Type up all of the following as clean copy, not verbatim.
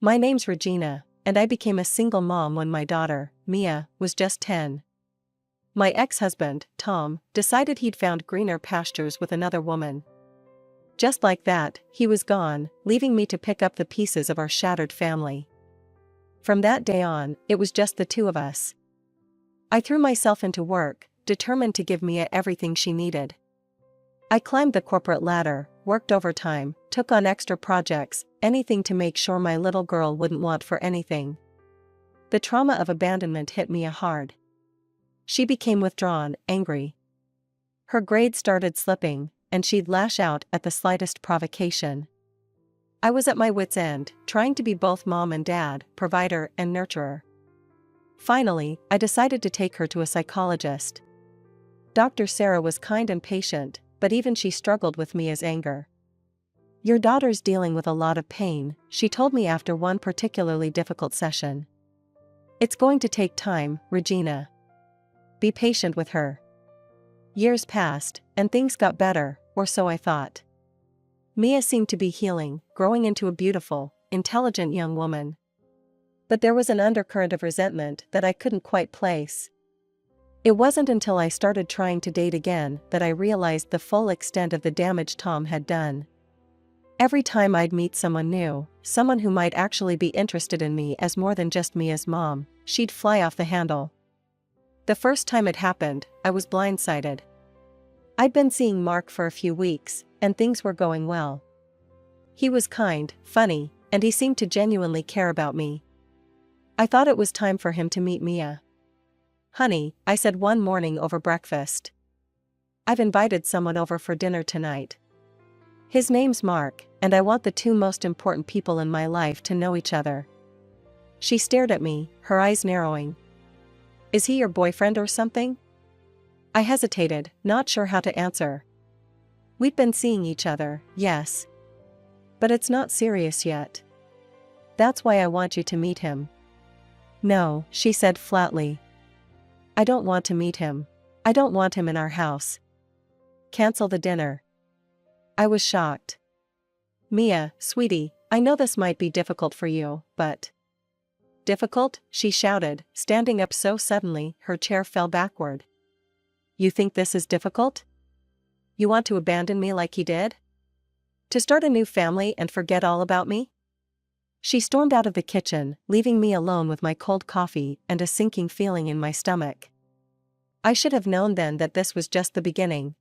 My name's Regina, and I became a single mom when my daughter, Mia, was just 10. My ex-husband, Tom, decided he'd found greener pastures with another woman. Just like that, he was gone, leaving me to pick up the pieces of our shattered family. From that day on, it was just the two of us. I threw myself into work, determined to give Mia everything she needed. I climbed the corporate ladder, worked overtime, took on extra projects, anything to make sure my little girl wouldn't want for anything. The trauma of abandonment hit Mia hard. She became withdrawn, angry. Her grades started slipping, and she'd lash out at the slightest provocation. I was at my wit's end, trying to be both mom and dad, provider and nurturer. Finally, I decided to take her to a psychologist. Dr. Sarah was kind and patient, but even she struggled with Mia's anger. "Your daughter's dealing with a lot of pain," she told me after one particularly difficult session. "It's going to take time, Regina. Be patient with her." Years passed, and things got better, or so I thought. Mia seemed to be healing, growing into a beautiful, intelligent young woman. But there was an undercurrent of resentment that I couldn't quite place. It wasn't until I started trying to date again that I realized the full extent of the damage Tom had done. Every time I'd meet someone new, someone who might actually be interested in me as more than just Mia's mom, she'd fly off the handle. The first time it happened, I was blindsided. I'd been seeing Mark for a few weeks, and things were going well. He was kind, funny, and he seemed to genuinely care about me. I thought it was time for him to meet Mia. "Honey," I said one morning over breakfast. "I've invited someone over for dinner tonight. His name's Mark, and I want the two most important people in my life to know each other." She stared at me, her eyes narrowing. "Is he your boyfriend or something?" I hesitated, not sure how to answer. "We've been seeing each other, yes. But it's not serious yet. That's why I want you to meet him." "No," she said flatly. "I don't want to meet him. I don't want him in our house. Cancel the dinner." I was shocked. "Mia, sweetie, I know this might be difficult for you, but..." "Difficult?" she shouted, standing up so suddenly, her chair fell backward. "You think this is difficult? You want to abandon me like he did? To start a new family and forget all about me?" She stormed out of the kitchen, leaving me alone with my cold coffee and a sinking feeling in my stomach. I should have known then that this was just the beginning.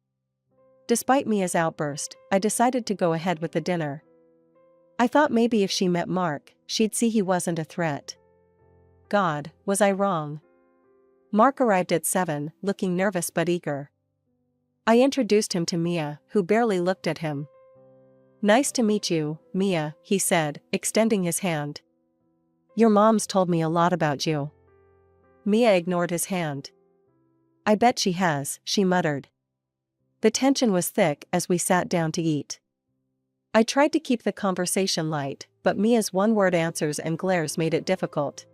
Despite Mia's outburst, I decided to go ahead with the dinner. I thought maybe if she met Mark, she'd see he wasn't a threat. God, was I wrong? Mark arrived at 7, looking nervous but eager. I introduced him to Mia, who barely looked at him. "Nice to meet you, Mia," he said, extending his hand. "Your mom's told me a lot about you." Mia ignored his hand. "I bet she has," she muttered. The tension was thick as we sat down to eat. I tried to keep the conversation light, but Mia's one-word answers and glares made it difficult.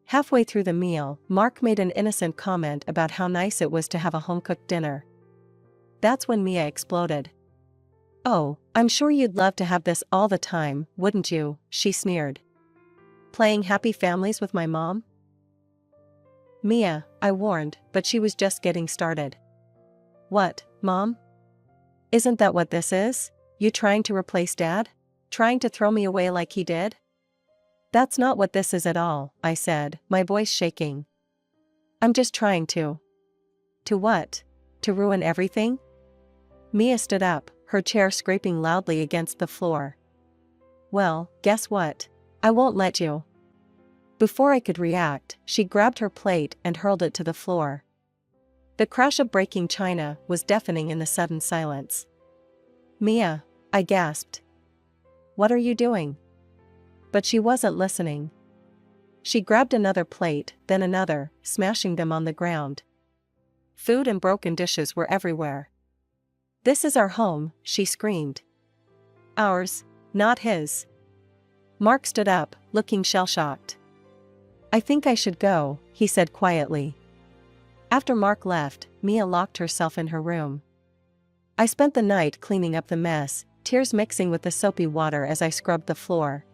Halfway through the meal, Mark made an innocent comment about how nice it was to have a home-cooked dinner. That's when Mia exploded. "Oh, I'm sure you'd love to have this all the time, wouldn't you?" she sneered. "Playing happy families with my mom?" "Mia," I warned, but she was just getting started. "What, Mom? Isn't that what this is? You trying to replace Dad? Trying to throw me away like he did?" "That's not what this is at all," I said, my voice shaking. "I'm just trying to..." "To what? To ruin everything?" Mia stood up, her chair scraping loudly against the floor. "Well, guess what? I won't let you." Before I could react, she grabbed her plate and hurled it to the floor. The crash of breaking china was deafening in the sudden silence. "Mia," I gasped. "What are you doing?" But she wasn't listening. She grabbed another plate, then another, smashing them on the ground. Food and broken dishes were everywhere. "This is our home," she screamed. "Ours, not his." Mark stood up, looking shell-shocked. "I think I should go," he said quietly. After Mark left, Mia locked herself in her room. I spent the night cleaning up the mess, tears mixing with the soapy water as I scrubbed the floor.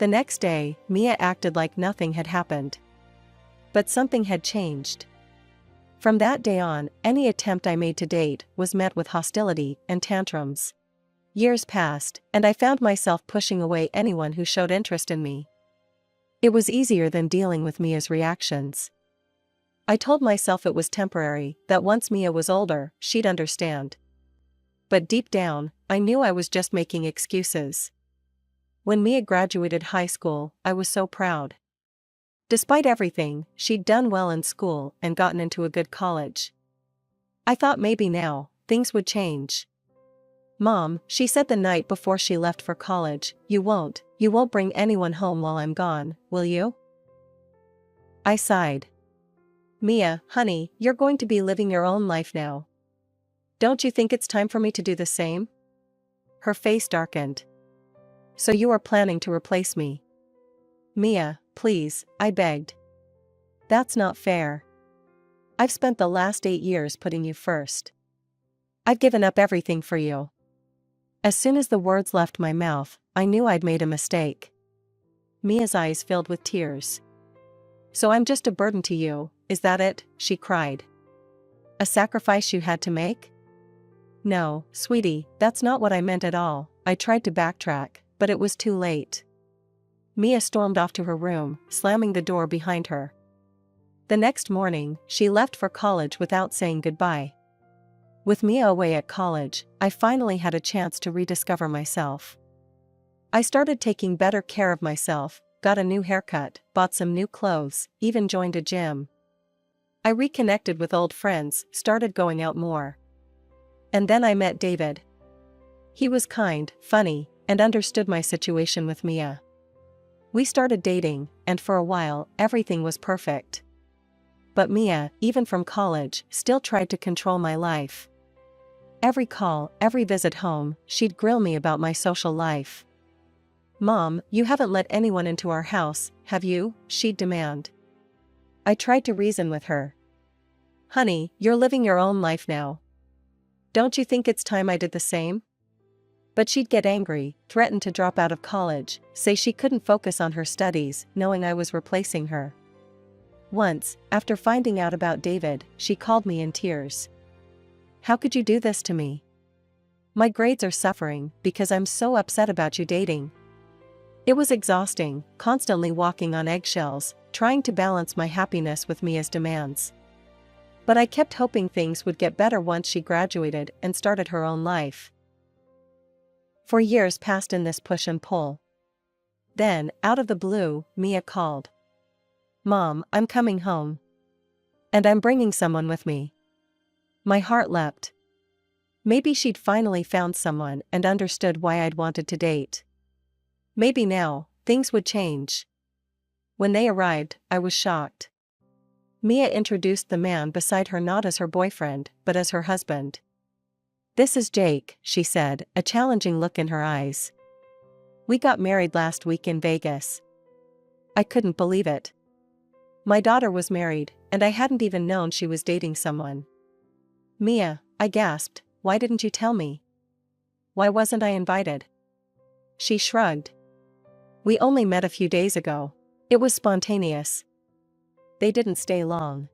The next day, Mia acted like nothing had happened. But something had changed. From that day on, any attempt I made to date was met with hostility and tantrums. Years passed, and I found myself pushing away anyone who showed interest in me. It was easier than dealing with Mia's reactions. I told myself it was temporary, that once Mia was older, she'd understand. But deep down, I knew I was just making excuses. When Mia graduated high school, I was so proud. Despite everything, she'd done well in school and gotten into a good college. I thought maybe now, things would change. "Mom," she said the night before she left for college, you won't bring anyone home while I'm gone, will you?" I sighed. "Mia, honey, you're going to be living your own life now. Don't you think it's time for me to do the same?" Her face darkened. "So you are planning to replace me?" "Mia, please," I begged. "That's not fair. I've spent the last 8 years putting you first. I've given up everything for you." As soon as the words left my mouth, I knew I'd made a mistake. Mia's eyes filled with tears. "So I'm just a burden to you, is that it?" she cried. "A sacrifice you had to make?" "No, sweetie, that's not what I meant at all." I tried to backtrack, but it was too late. Mia stormed off to her room, slamming the door behind her. The next morning, she left for college without saying goodbye. With Mia away at college, I finally had a chance to rediscover myself. I started taking better care of myself, got a new haircut, bought some new clothes, even joined a gym. I reconnected with old friends, started going out more. And then I met David. He was kind, funny, and understood my situation with Mia. We started dating, and for a while, everything was perfect. But Mia, even from college, still tried to control my life. Every call, every visit home, she'd grill me about my social life. "Mom, you haven't let anyone into our house, have you?" she'd demand. I tried to reason with her. "Honey, you're living your own life now. Don't you think it's time I did the same?" But she'd get angry, threaten to drop out of college, say she couldn't focus on her studies, knowing I was replacing her. Once, after finding out about David, she called me in tears. "How could you do this to me? My grades are suffering because I'm so upset about you dating." It was exhausting, constantly walking on eggshells, trying to balance my happiness with Mia's demands. But I kept hoping things would get better once she graduated and started her own life. 4 years passed in this push and pull. Then, out of the blue, Mia called. "Mom, I'm coming home. And I'm bringing someone with me." My heart leapt. Maybe she'd finally found someone and understood why I'd wanted to date. Maybe now, things would change. When they arrived, I was shocked. Mia introduced the man beside her not as her boyfriend, but as her husband. "This is Jake," she said, a challenging look in her eyes. "We got married last week in Vegas." I couldn't believe it. My daughter was married, and I hadn't even known she was dating someone. "Mia," I gasped, "why didn't you tell me? Why wasn't I invited?" She shrugged. "We only met a few days ago. It was spontaneous." They didn't stay long.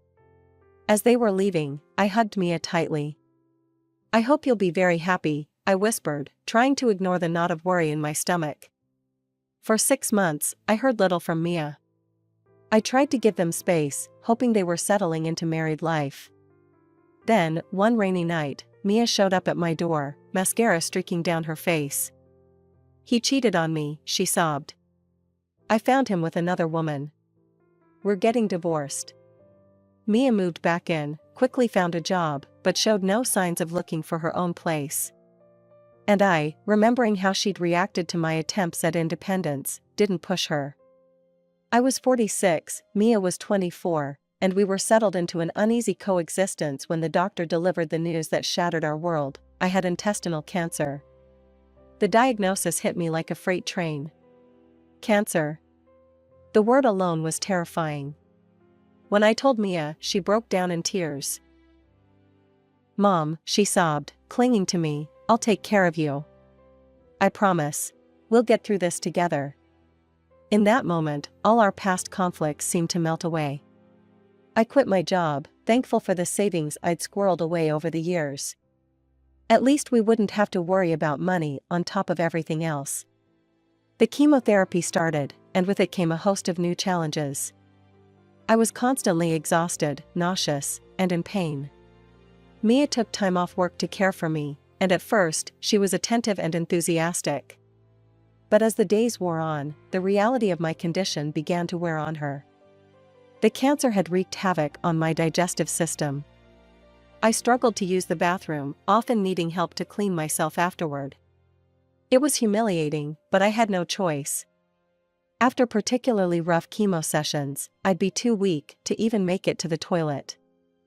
As they were leaving, I hugged Mia tightly. "I hope you'll be very happy," I whispered, trying to ignore the knot of worry in my stomach. For 6 months, I heard little from Mia. I tried to give them space, hoping they were settling into married life. Then, one rainy night, Mia showed up at my door, mascara streaking down her face. "He cheated on me," she sobbed. "I found him with another woman. We're getting divorced." Mia moved back in, quickly found a job, but showed no signs of looking for her own place. And I, remembering how she'd reacted to my attempts at independence, didn't push her. I was 46, Mia was 24, and we were settled into an uneasy coexistence when the doctor delivered the news that shattered our world. I had intestinal cancer. The diagnosis hit me like a freight train. Cancer. The word alone was terrifying. When I told Mia, she broke down in tears. "Mom," she sobbed, clinging to me, "I'll take care of you. I promise. We'll get through this together." In that moment, all our past conflicts seemed to melt away. I quit my job, thankful for the savings I'd squirreled away over the years. At least we wouldn't have to worry about money on top of everything else. The chemotherapy started, and with it came a host of new challenges. I was constantly exhausted, nauseous, and in pain. Mia took time off work to care for me, and at first, she was attentive and enthusiastic. But as the days wore on, the reality of my condition began to wear on her. The cancer had wreaked havoc on my digestive system. I struggled to use the bathroom, often needing help to clean myself afterward. It was humiliating, but I had no choice. After particularly rough chemo sessions, I'd be too weak to even make it to the toilet.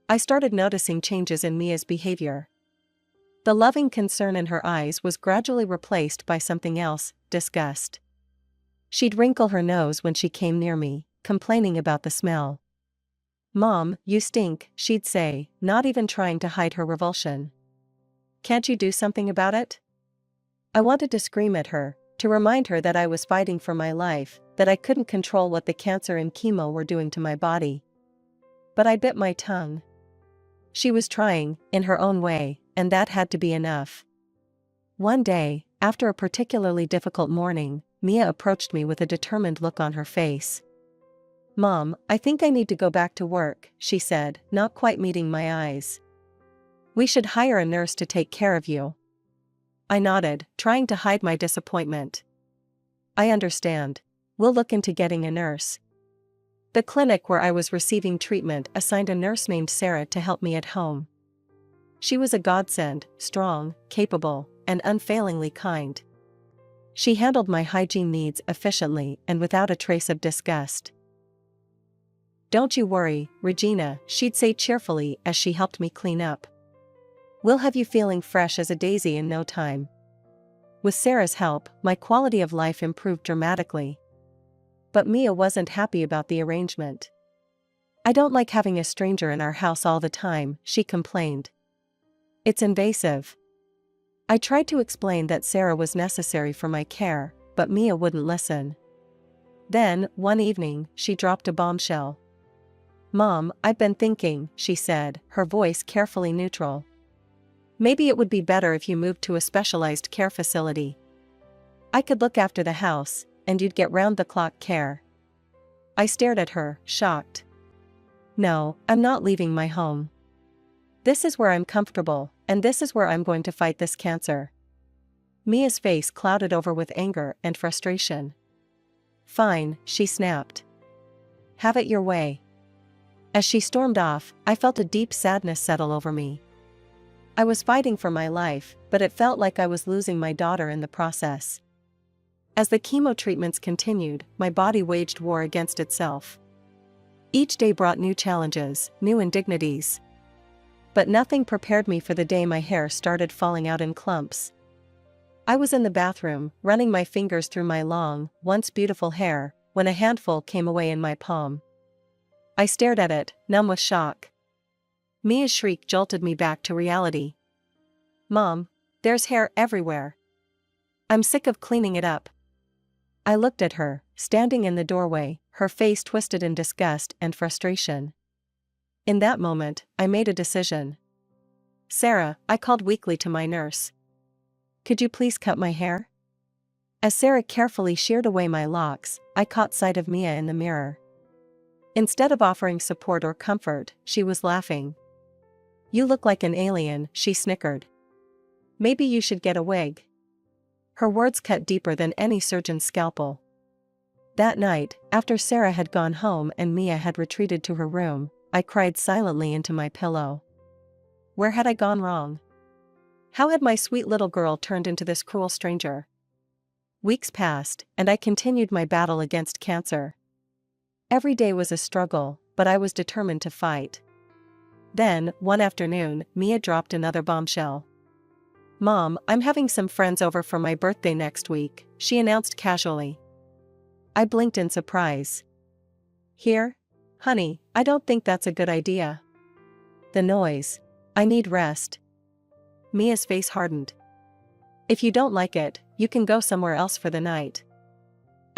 I started noticing changes in Mia's behavior. The loving concern in her eyes was gradually replaced by something else, disgust. She'd wrinkle her nose when she came near me, complaining about the smell. "Mom, you stink," she'd say, not even trying to hide her revulsion. "Can't you do something about it?" I wanted to scream at her, to remind her that I was fighting for my life, that I couldn't control what the cancer and chemo were doing to my body. But I bit my tongue. She was trying, in her own way, and that had to be enough. One day, after a particularly difficult morning, Mia approached me with a determined look on her face. "Mom, I think I need to go back to work," she said, not quite meeting my eyes. "We should hire a nurse to take care of you." I nodded, trying to hide my disappointment. "I understand. We'll look into getting a nurse." The clinic where I was receiving treatment assigned a nurse named Sarah to help me at home. She was a godsend, strong, capable, and unfailingly kind. She handled my hygiene needs efficiently and without a trace of disgust. "Don't you worry, Regina," she'd say cheerfully as she helped me clean up. "We'll have you feeling fresh as a daisy in no time." With Sarah's help, my quality of life improved dramatically. But Mia wasn't happy about the arrangement. "I don't like having a stranger in our house all the time," she complained. "It's invasive." I tried to explain that Sarah was necessary for my care, but Mia wouldn't listen. Then, one evening, she dropped a bombshell. "Mom, I've been thinking," she said, her voice carefully neutral. "Maybe it would be better if you moved to a specialized care facility. I could look after the house, and you'd get round-the-clock care." I stared at her, shocked. "No, I'm not leaving my home. This is where I'm comfortable, and this is where I'm going to fight this cancer." Mia's face clouded over with anger and frustration. "Fine," she snapped. "Have it your way." As she stormed off, I felt a deep sadness settle over me. I was fighting for my life, but it felt like I was losing my daughter in the process. As the chemo treatments continued, my body waged war against itself. Each day brought new challenges, new indignities. But nothing prepared me for the day my hair started falling out in clumps. I was in the bathroom, running my fingers through my long, once beautiful hair, when a handful came away in my palm. I stared at it, numb with shock. Mia's shriek jolted me back to reality. "Mom, there's hair everywhere. I'm sick of cleaning it up." I looked at her, standing in the doorway, her face twisted in disgust and frustration. In that moment, I made a decision. "Sarah," I called weakly to my nurse. "Could you please cut my hair?" As Sarah carefully sheared away my locks, I caught sight of Mia in the mirror. Instead of offering support or comfort, she was laughing. "You look like an alien," she snickered. "Maybe you should get a wig." Her words cut deeper than any surgeon's scalpel. That night, after Sarah had gone home and Mia had retreated to her room, I cried silently into my pillow. Where had I gone wrong? How had my sweet little girl turned into this cruel stranger? Weeks passed, and I continued my battle against cancer. Every day was a struggle, but I was determined to fight. Then, one afternoon, Mia dropped another bombshell. "Mom, I'm having some friends over for my birthday next week," she announced casually. I blinked in surprise. "Here? Honey, I don't think that's a good idea." "The noise. I need rest." Mia's face hardened. "If you don't like it, you can go somewhere else for the night."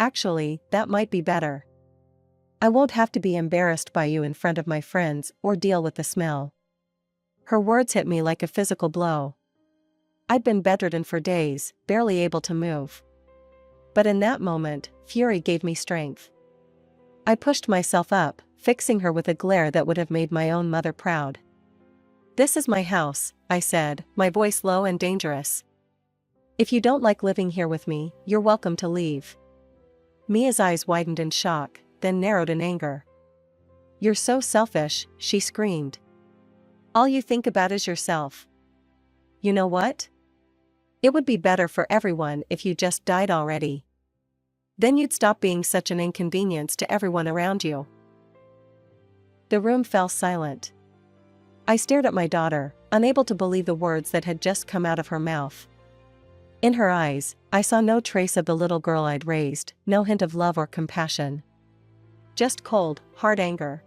Actually, that might be better. I won't have to be embarrassed by you in front of my friends or deal with the smell. Her words hit me like a physical blow. I'd been bedridden for days, barely able to move. But in that moment, fury gave me strength. I pushed myself up, fixing her with a glare that would have made my own mother proud. "This is my house," I said, my voice low and dangerous. "If you don't like living here with me, you're welcome to leave." Mia's eyes widened in shock, then narrowed in anger. "You're so selfish," she screamed. "All you think about is yourself. You know what? It would be better for everyone if you just died already. Then you'd stop being such an inconvenience to everyone around you." The room fell silent. I stared at my daughter, unable to believe the words that had just come out of her mouth. In her eyes, I saw no trace of the little girl I'd raised, no hint of love or compassion. Just cold, hard anger.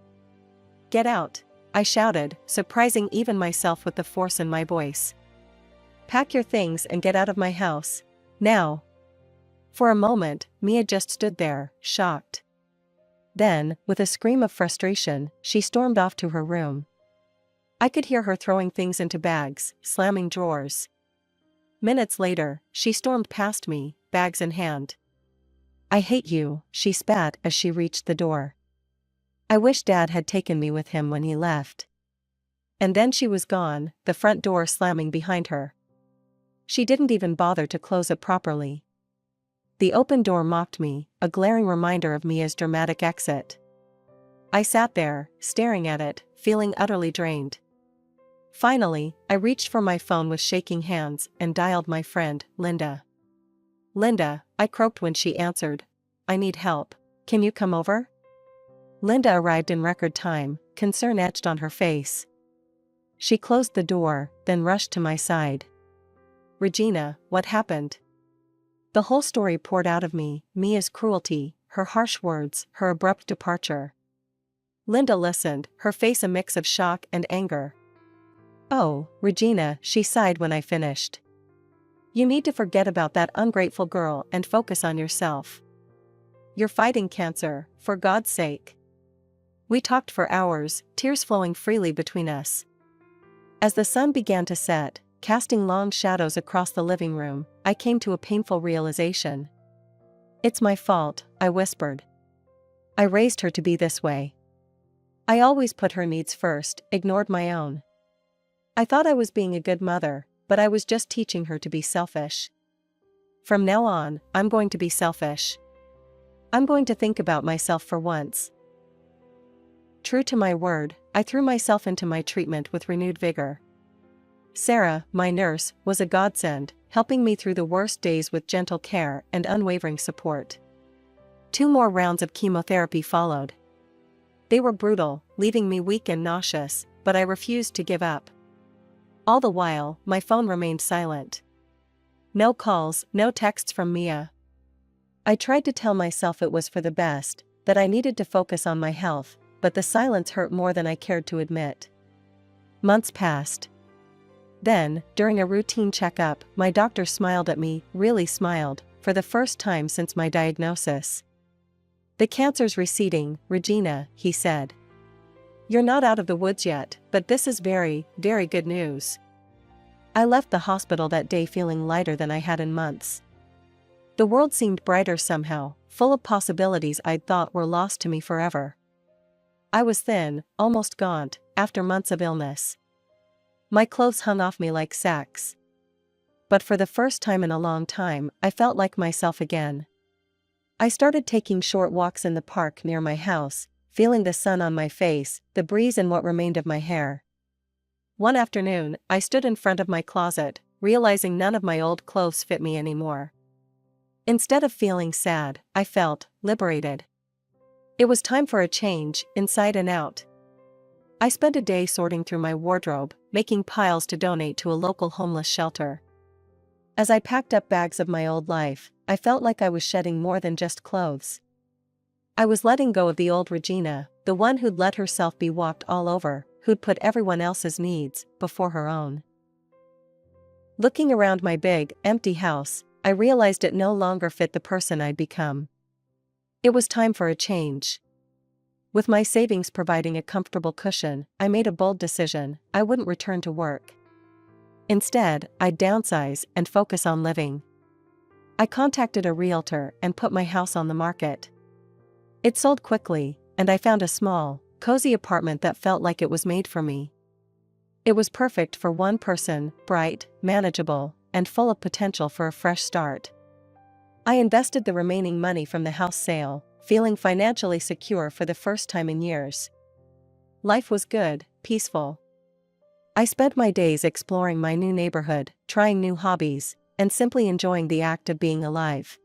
"Get out," I shouted, surprising even myself with the force in my voice. "Pack your things and get out of my house, now." For a moment, Mia just stood there, shocked. Then, with a scream of frustration, she stormed off to her room. I could hear her throwing things into bags, slamming drawers. Minutes later, she stormed past me, bags in hand. "I hate you," she spat as she reached the door. "I wish Dad had taken me with him when he left." And then she was gone, the front door slamming behind her. She didn't even bother to close it properly. The open door mocked me, a glaring reminder of Mia's dramatic exit. I sat there, staring at it, feeling utterly drained. Finally, I reached for my phone with shaking hands and dialed my friend, Linda. "Linda," I croaked when she answered. "I need help. Can you come over?" Linda arrived in record time, concern etched on her face. She closed the door, then rushed to my side. "Regina, what happened?" The whole story poured out of me, Mia's cruelty, her harsh words, her abrupt departure. Linda listened, her face a mix of shock and anger. "Oh, Regina," she sighed when I finished. "You need to forget about that ungrateful girl and focus on yourself. You're fighting cancer, for God's sake." We talked for hours, tears flowing freely between us. As the sun began to set, casting long shadows across the living room, I came to a painful realization. "It's my fault," I whispered. "I raised her to be this way. I always put her needs first, ignored my own. I thought I was being a good mother, but I was just teaching her to be selfish. From now on, I'm going to be selfish. I'm going to think about myself for once." True to my word, I threw myself into my treatment with renewed vigor. Sarah, my nurse, was a godsend, helping me through the worst days with gentle care and unwavering support. 2 more rounds of chemotherapy followed. They were brutal, leaving me weak and nauseous, but I refused to give up. All the while, my phone remained silent. No calls, no texts from Mia. I tried to tell myself it was for the best, that I needed to focus on my health, but the silence hurt more than I cared to admit. Months passed. Then, during a routine checkup, my doctor smiled at me, really smiled, for the first time since my diagnosis. "The cancer's receding, Regina," he said. "You're not out of the woods yet, but this is very, very good news." I left the hospital that day feeling lighter than I had in months. The world seemed brighter somehow, full of possibilities I'd thought were lost to me forever. I was thin, almost gaunt, after months of illness. My clothes hung off me like sacks. But for the first time in a long time, I felt like myself again. I started taking short walks in the park near my house, feeling the sun on my face, the breeze in what remained of my hair. One afternoon, I stood in front of my closet, realizing none of my old clothes fit me anymore. Instead of feeling sad, I felt liberated. It was time for a change, inside and out. I spent a day sorting through my wardrobe, making piles to donate to a local homeless shelter. As I packed up bags of my old life, I felt like I was shedding more than just clothes. I was letting go of the old Regina, the one who'd let herself be walked all over, who'd put everyone else's needs before her own. Looking around my big, empty house, I realized it no longer fit the person I'd become. It was time for a change. With my savings providing a comfortable cushion, I made a bold decision: I wouldn't return to work. Instead, I'd downsize and focus on living. I contacted a realtor and put my house on the market. It sold quickly, and I found a small, cozy apartment that felt like it was made for me. It was perfect for one person, bright, manageable, and full of potential for a fresh start. I invested the remaining money from the house sale, feeling financially secure for the first time in years. Life was good, peaceful. I spent my days exploring my new neighborhood, trying new hobbies, and simply enjoying the act of being alive.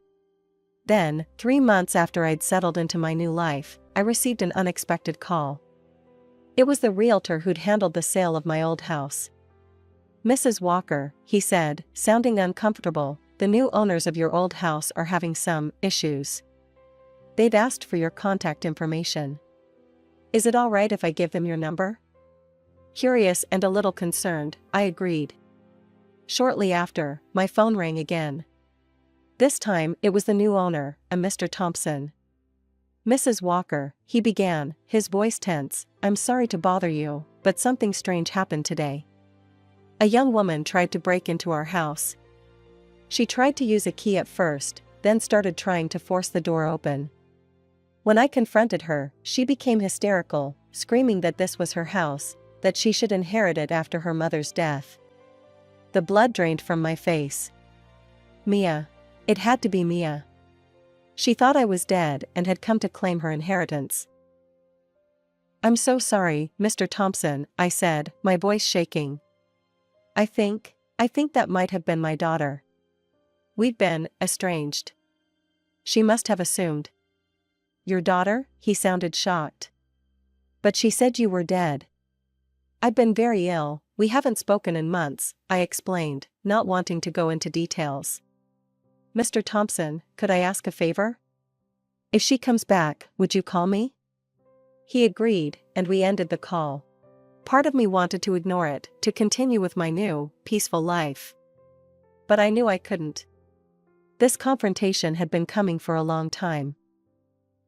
Then, 3 months after I'd settled into my new life, I received an unexpected call. It was the realtor who'd handled the sale of my old house. "Mrs. Walker," he said, sounding uncomfortable, "the new owners of your old house are having some issues. They've asked for your contact information. Is it all right if I give them your number?" Curious and a little concerned, I agreed. Shortly after, my phone rang again. This time, it was the new owner, a Mr. Thompson. "Mrs. Walker," he began, his voice tense, "I'm sorry to bother you, but something strange happened today. A young woman tried to break into our house. She tried to use a key at first, then started trying to force the door open. When I confronted her, she became hysterical, screaming that this was her house, that she should inherit it after her mother's death." The blood drained from my face. Mia. It had to be Mia. She thought I was dead and had come to claim her inheritance. "I'm so sorry, Mr. Thompson," I said, my voice shaking. I think that might have been my daughter. We've been estranged. She must have assumed." "Your daughter?" He sounded shocked. "But she said you were dead." "I've been very ill, we haven't spoken in months," I explained, not wanting to go into details. "Mr. Thompson, could I ask a favor? If she comes back, would you call me?" He agreed, and we ended the call. Part of me wanted to ignore it, to continue with my new, peaceful life. But I knew I couldn't. This confrontation had been coming for a long time.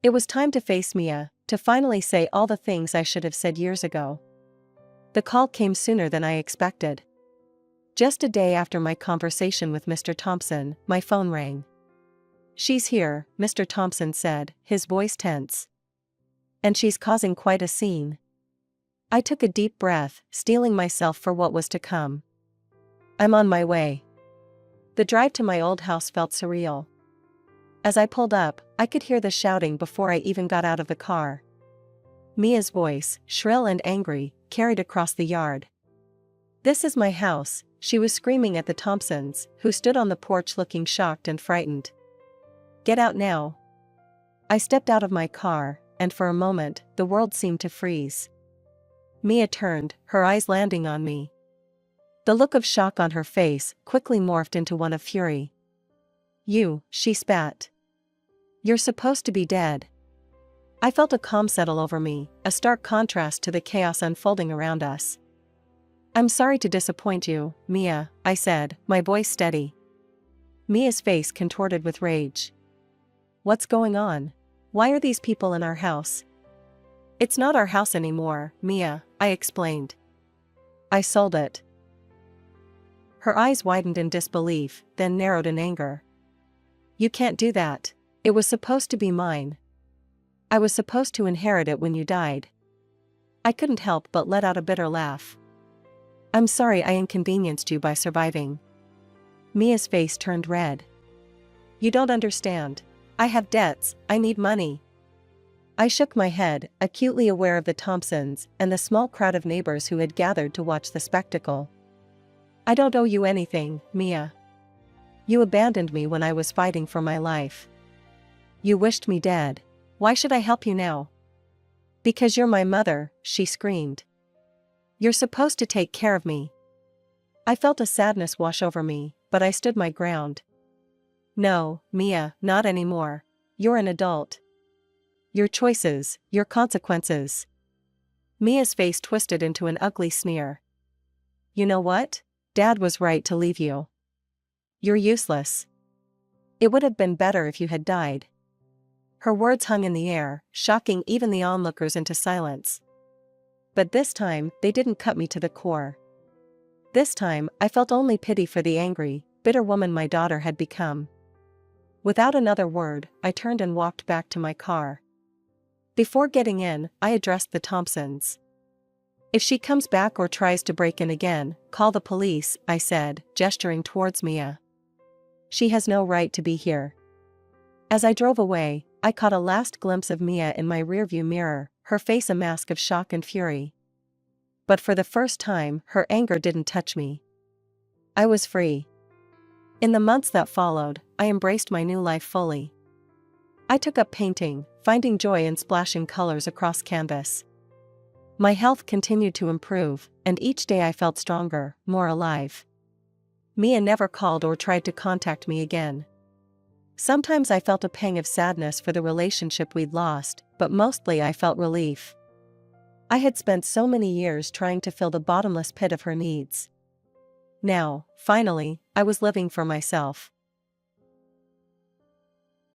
It was time to face Mia, to finally say all the things I should have said years ago. The call came sooner than I expected. Just a day after my conversation with Mr. Thompson, my phone rang. "She's here," Mr. Thompson said, his voice tense. "And she's causing quite a scene." I took a deep breath, steeling myself for what was to come. "I'm on my way." The drive to my old house felt surreal. As I pulled up, I could hear the shouting before I even got out of the car. Mia's voice, shrill and angry, carried across the yard. "This is my house," she was screaming at the Thompsons, who stood on the porch looking shocked and frightened. "Get out now." I stepped out of my car, and for a moment, the world seemed to freeze. Mia turned, her eyes landing on me. The look of shock on her face quickly morphed into one of fury. "You," she spat. "You're supposed to be dead." I felt a calm settle over me, a stark contrast to the chaos unfolding around us. "I'm sorry to disappoint you, Mia," I said, my voice steady. Mia's face contorted with rage. "What's going on? Why are these people in our house?" "It's not our house anymore, Mia," I explained. "I sold it." Her eyes widened in disbelief, then narrowed in anger. "You can't do that. It was supposed to be mine. I was supposed to inherit it when you died." I couldn't help but let out a bitter laugh. "I'm sorry I inconvenienced you by surviving." Mia's face turned red. "You don't understand. I have debts, I need money." I shook my head, acutely aware of the Thompsons and the small crowd of neighbors who had gathered to watch the spectacle. "I don't owe you anything, Mia. You abandoned me when I was fighting for my life. You wished me dead. Why should I help you now?" "Because you're my mother," she screamed. "You're supposed to take care of me." I felt a sadness wash over me, but I stood my ground. "No, Mia, not anymore. You're an adult. Your choices, your consequences." Mia's face twisted into an ugly sneer. "You know what? Dad was right to leave you. You're useless. It would have been better if you had died." Her words hung in the air, shocking even the onlookers into silence. But this time, they didn't cut me to the core. This time, I felt only pity for the angry, bitter woman my daughter had become. Without another word, I turned and walked back to my car. Before getting in, I addressed the Thompsons. "If she comes back or tries to break in again, call the police," I said, gesturing towards Mia. "She has no right to be here." As I drove away, I caught a last glimpse of Mia in my rearview mirror, her face a mask of shock and fury. But for the first time, her anger didn't touch me. I was free. In the months that followed, I embraced my new life fully. I took up painting, finding joy in splashing colors across canvas. My health continued to improve, and each day I felt stronger, more alive. Mia never called or tried to contact me again. Sometimes I felt a pang of sadness for the relationship we'd lost, but mostly I felt relief. I had spent so many years trying to fill the bottomless pit of her needs. Now, finally, I was living for myself.